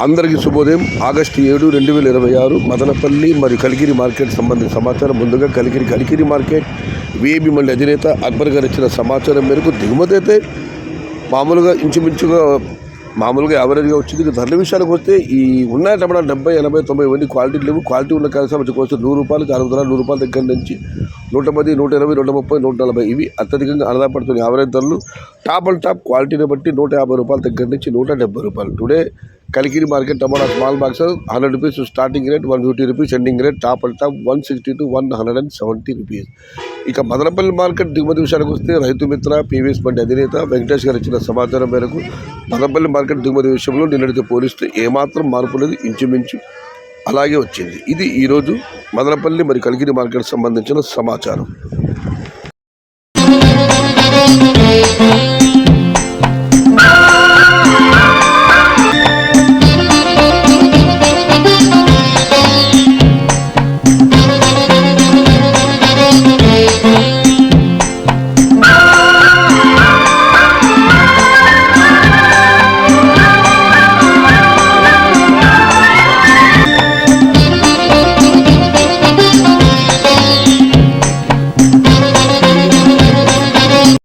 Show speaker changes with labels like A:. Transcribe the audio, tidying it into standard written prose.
A: అందరికీ శుభోదయం. ఆగస్టు 7, 2026 మదనపల్లి మరియు కలికిరి మార్కెట్ సంబంధించిన సమాచారం. ముందుగా కలికిరి మార్కెట్ విఐబి మండి అధినేత అక్బర్ గారు ఇచ్చిన సమాచారం మేరకు దిగుమతి అయితే మామూలుగా ఇంచుమించుగా యావరేజ్గా వచ్చింది. ధరల విషయానికి వస్తే ఈ ఉన్న టమాటా 70, 80, 90 ఇవన్నీ క్వాలిటీ లేవు. క్వాలిటీ ఉన్న కాల్సిన వచ్చి ₹100, ₹60, ₹100 దగ్గర నుంచి 110, 120, 130, 140 ఇవి అత్యధికంగా ఆధారపడుతున్నాయి యావరేజ్ ధరలు. టాప్ అండ్ టాప్ క్వాలిటీని బట్టి ₹150 దగ్గర నుంచి ₹170. Today Kalikiri market tomato small box ₹100 starting rate, ₹150 ending rate, top and top ₹160 to ₹170. ఇక మదనపల్లి మార్కెట్ దిగుమతి విషయానికి వస్తే రైతు మిత్ర పీవీఎస్ మండి అధినేత వెంకటేష్ గారు ఇచ్చిన సమాచారం మేరకు మదనపల్లి మార్కెట్ దిగుమతి విషయంలో నిన్నటితో పోలిస్తే ఏమాత్రం మార్పు లేదు, ఇంచుమించు అలాగే వచ్చింది. ఇది ఈరోజు మదనపల్లి మరియు కలికిరి మార్కెట్ సంబంధించిన సమాచారం.